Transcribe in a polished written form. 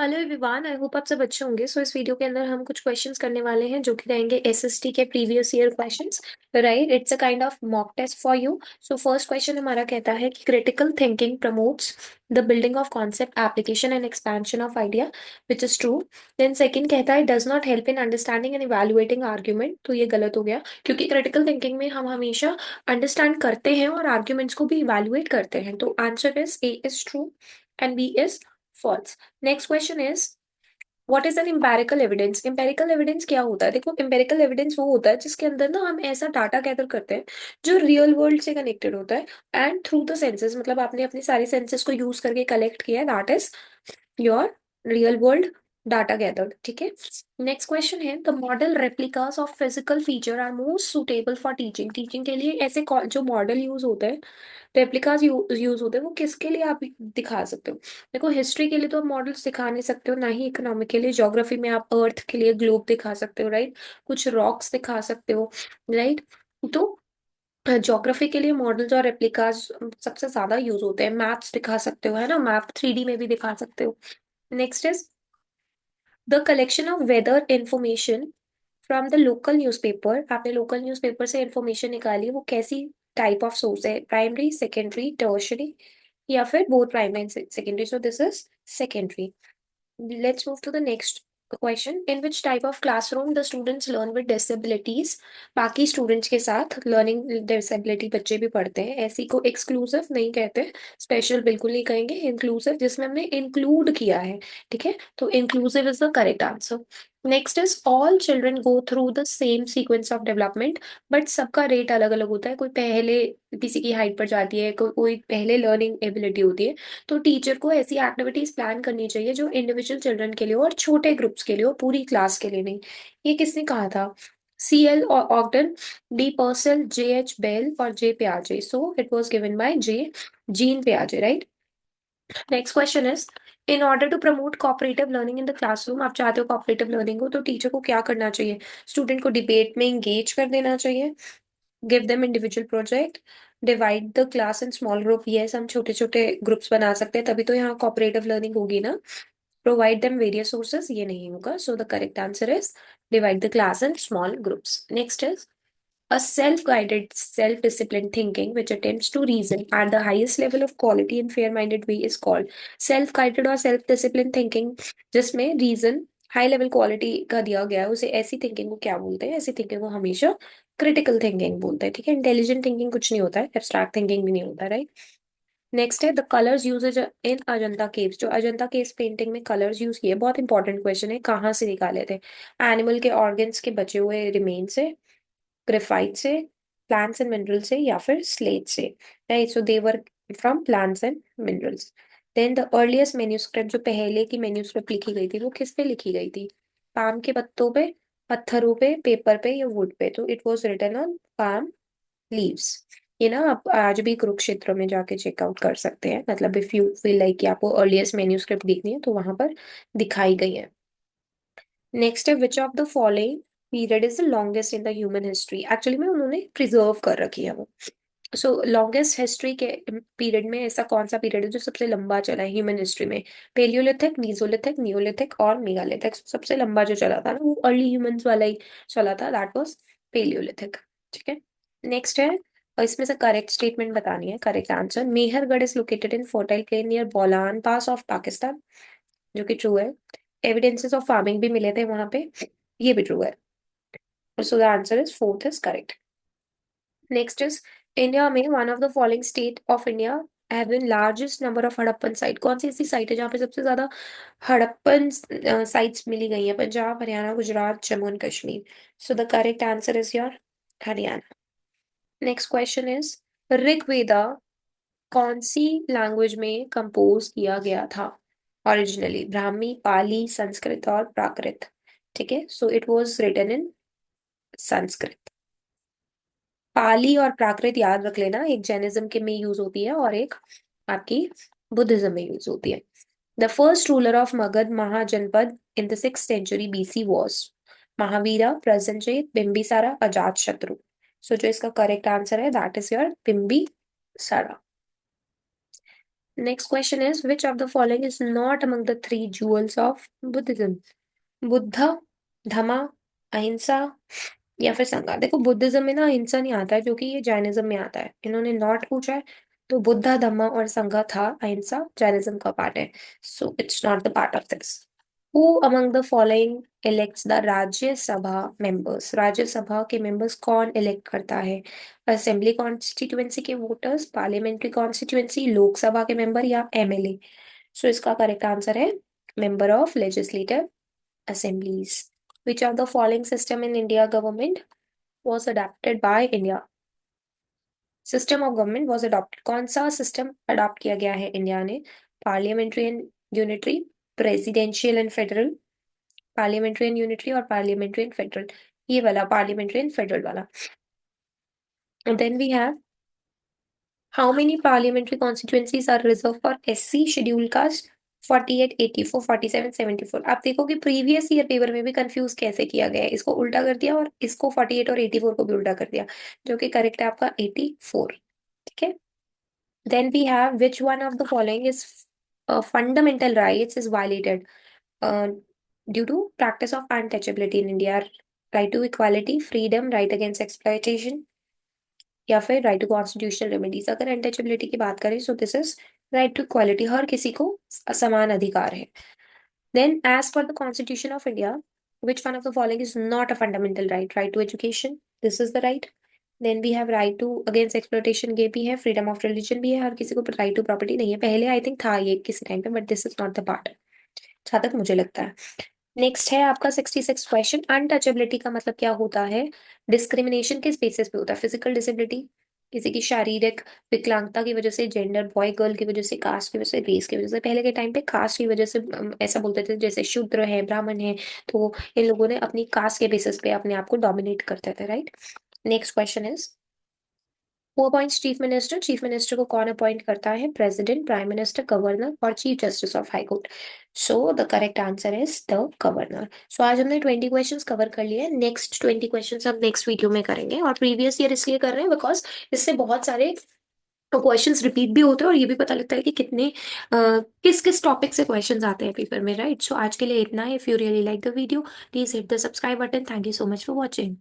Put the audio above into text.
Hello everyone, I hope आप सब अच्छे होंगे। इस वीडियो के अंदर हम कुछ क्वेश्चंस करने वाले हैं जो कि रहेंगे एसएसटी के previous year questions. Right, it's a kind of mock test for you. So first question हमारा कहता है कि critical thinking promotes the building of concept, application and expansion of idea, which is true. Then second कहता है does not help in understanding and evaluating argument. तो ये गलत हो गया, क्योंकि क्रिटिकल थिंकिंग में हम हमेशा अंडरस्टैंड करते हैं और आर्ग्यूमेंट्स को भी इवैल्यूएट करते हैं। तो answer is A is true and B is false. Next question is what is an empirical evidence. Empirical evidence क्या होता है? देखो, एम्पेरिकल एविडेंस वो होता है जिसके अंदर ना हम ऐसा डाटा गैदर करते हैं जो रियल वर्ल्ड से कनेक्टेड होता है एंड थ्रू द सेंसेस, मतलब आपने अपने सारे सेंसेस को यूज करके कलेक्ट किया है, that is your real world data gathered. ठीक है। नेक्स्ट क्वेश्चन है the model replicas of physical feature are most suitable for teaching. Teaching के लिए ऐसे जो मॉडल यूज होते हैं, रेप्लिकास यूज होते हैं, वो किसके लिए आप दिखा सकते हो? देखो, हिस्ट्री के लिए तो आप मॉडल्स दिखा नहीं सकते हो, ना ही इकोनॉमिक के लिए। ज्योग्राफी में आप अर्थ के लिए ग्लोब दिखा सकते हो, राइट। कुछ रॉक्स दिखा सकते हो, राइट। तो ज्योग्राफी के लिए मॉडल्स और रेप्लिकास सबसे ज्यादा यूज होते हैं। मैप्स दिखा सकते हो, है ना, मैप 3D में भी दिखा सकते हो। Next is the collection of weather information from the local newspaper. आपने लोकल न्यूज़पेपर से इंफॉर्मेशन निकाली, वो कैसी टाइप ऑफ सोर्स है? प्राइमरी, सेकेंडरी, टर्शरी, या फिर both primary and secondary? So this is secondary. Let's move to the next question. In which type of classroom the students learn with disabilities? बाकी students के साथ learning disability बच्चे भी पढ़ते हैं। ऐसी को एक्सक्लूसिव नहीं कहते, स्पेशल बिल्कुल नहीं कहेंगे, इंक्लूसिव जिसमें हमने इंक्लूड किया है। ठीक है, तो inclusive is the correct answer. Next is all children go through the same sequence of development, but सबका रेट अलग अलग होता है। कोई पहले किसी की हाइट पर जाती है, कोई पहले लर्निंग एबिलिटी होती है। तो टीचर को ऐसी एक्टिविटीज प्लान करनी चाहिए जो इंडिविजुअल चिल्ड्रन के लिए हो और छोटे ग्रुप्स के लिए हो, पूरी क्लास के लिए नहीं। ये किसने कहा था? CL Ogden, D Purcell, JH Bell और J पियाजे। So it was given by J Jean पियाजे, right. Next question is in order to promote cooperative learning in the classroom. आप चाहते हो कोऑपरेटिव लर्निंग हो, तो टीचर को क्या करना चाहिए? स्टूडेंट को डिबेट में इंगेज कर देना चाहिए, give them individual project, divide the class in small group. Yes, हम छोटे छोटे ग्रुप्स बना सकते हैं, तभी तो यहाँ कोऑपरेटिव लर्निंग होगी ना। प्रोवाइड देम वेरियस सोर्सेज, ये नहीं होगा। सो the correct answer is divide the class in small groups. Next is a self-guided, self-disciplined thinking which attempts to reason at the highest level of quality and fair-minded way is called self-guided और self-disciplined thinking, जिसमें reason high level quality का दिया गया है, उसे ऐसी thinking को क्या बोलते हैं? ऐसी थिंकिंग को हमेशा क्रिटिकल थिंकिंग बोलते हैं। ठीक है, इंटेलिजेंट थिंकिंग कुछ नहीं होता है, एब्स्ट्रैक्ट थिंकिंग भी नहीं होता, राइट। नेक्स्ट है the colours uses in Ajanta caves. जो अजंता केव्स पेंटिंग में कलर्स यूज किए, बहुत इंपॉर्टेंट क्वेश्चन है, कहाँ से निकाले थे? एनिमल के ऑर्गन्स के बचे हुए रिमेन से, ग्रेफाइट से, प्लांट्स एंड मिनरल से, या फिर स्लेट से, right. So they were from plants and minerals. Then the earliest manuscript, जो पहले की मेन्यूस्क्रिप्ट लिखी गई थी, वो किस पे लिखी गई थी? पाम के पत्तों पे, पत्थरों पे, पेपर पे, या वुड पे? तो it was written on palm leaves. ये ना आप आज भी कुरुक्षेत्र में जाके चेकआउट कर सकते हैं, मतलब इफ यू फील लाइक कि आपको अर्लीस्ट मेन्यूस्क्रिप्ट देखनी है तो वहां पर दिखाई गई है। नेक्स्ट है विच of the following period is the longest in the human history. Actually में उन्होंने प्रिजर्व कर रखी है वो। सो लॉन्गेस्ट हिस्ट्री के पीरियड में ऐसा कौन सा पीरियड है जो सबसे लंबा चला है ह्यूमन हिस्ट्री में? पेलियोलिथिक, मीजोलिथिक, नियोलिथिक और मेगालिथिक। सबसे लंबा जो चला था ना, वो अर्ली ह्यूमंस वाला ही चला था, दैट वाज पेलियोलिथिक। ठीक है। नेक्स्ट है, और इसमें से करेक्ट स्टेटमेंट बतानी है, correct answer. Mehrgarh is located in fertile plain near Bolan pass of Pakistan, जो कि ट्रू है। एविडेंसेस ऑफ फार्मिंग भी मिले थे वहां पे, ये भी ट्रू है। So the answer is fourth is correct. Next is India में one of the following state of India have been largest number of Harappan site. कौन सी ऐसी साइट है जहाँ पे सबसे ज्यादा हड़प्पन साइट्स मिली गई है? Punjab, Haryana, Gujarat, Jammu and Kashmir. So the correct answer is your Haryana. Next question is Rigveda कौन सी लैंग्वेज में कंपोज किया गया था ओरिजिनली? ब्राह्मी, पाली, संस्कृत और प्राकृत। ठीक है, so it was written in Sanskrit. Pali और प्राकृत याद रख लेना, एक जैनिज्म के में यूज होती है और एक आपकी बुद्धिज्म में यूज होती है। The first ruler of Magadha Mahajanapada in the 6th century BC was Mahavira, Prasenajit, Bimbisara, Ajatashatru. So जो इसका करेक्ट आंसर है that is your Bimbisara. Next question is which of the following is not among the three jewels of Buddhism? Buddha, Dhamma, ahimsa या फिर संघा। देखो Buddhism में ना अहिंसा नहीं आता है, जो कि ये जैनिज्म में आता है। इन्होंने नॉट पूछा है, तो बुद्धा, धम्मा और संघा था, अहिंसा जैनिज्म का पार्ट है। So it's not the part of this. Who among the following elects the Rajya Sabha members? Rajya Sabha के मेंबर्स कौन इलेक्ट करता है? असेंबली कॉन्स्टिट्यूएंसी के वोटर्स, पार्लियामेंट्री कॉन्स्टिट्यूएंसी, लोकसभा के मेंबर या एमएलए? सो इसका करेक्ट आंसर है member of legislative assemblies. Which of the following system in India government was adopted by India? System of government was adopted. कौन सा system adopt किया गया है इंडिया ने? Parliamentary and unitary, presidential and federal, parliamentary and unitary और parliamentary and federal. ये वाला parliamentary and federal वाला। And then we have how many parliamentary constituencies are reserved for SC scheduled caste? 48, 84, 47, 74। आप देखो कि प्रीवियस ईयर पेपर में भी confuse कैसे किया गया है, इसको उल्टा कर दिया और इसको 48 और 84 को भी उल्टा कर दिया, जो कि करेक्ट है आपका 84। ठीक है। Then we have which one of the following is fundamental rights is violated due to practice of untouchability in India? Right to equality, freedom, right against exploitation या फिर राइट टू कॉन्स्टिट्यूशनल रेमेडीज। अगर untouchability की बात करें so this is right to equality, हर किसी को समान अधिकार है। Then as per the constitution of India which one of the following is not a fundamental right? Right to education, this is the right. Then we have right to against exploitation, ये भी है। Freedom of religion भी है, हर किसी को right to property नहीं है। पहले आई थिंक था ये किसी टाइम पे, but this is not the part, जहां तक मुझे लगता है। नेक्स्ट है आपका 66 क्वेश्चन। अनटचेबिलिटी का मतलब क्या होता है? डिस्क्रिमिनेशन किस बेसिस पे होता है? फिजिकल डिसेबिलिटी, किसी की शारीरिक विकलांगता की वजह से, जेंडर बॉय गर्ल की वजह से, कास्ट की वजह से, रेस की वजह से। पहले के टाइम पे कास्ट की वजह से ऐसा बोलते थे, जैसे शूद्र है, ब्राह्मण है, तो इन लोगों ने अपनी कास्ट के बेसिस पे अपने आप को डोमिनेट करते थे, right. Next question is who appoints chief minister? Chief minister को कौन अपॉइंट करता है? प्रेसिडेंट, प्राइम मिनिस्टर, गवर्नर और chief justice of high court? So the correct answer is the governor. So आज हमने 20 क्वेश्चंस कवर कर लिए। नेक्स्ट 20 क्वेश्चंस हम नेक्स्ट वीडियो में करेंगे, और प्रीवियस ईयर इसलिए कर रहे हैं बिकॉज इससे बहुत सारे क्वेश्चंस रिपीट भी होते हैं, और ये भी पता लगता है कि कितने किस किस टॉपिक से क्वेश्चंस आते हैं पेपर में, राइट। सो आज के लिए इतना है। If you really like the video please hit the subscribe button. Thank you so much for watching.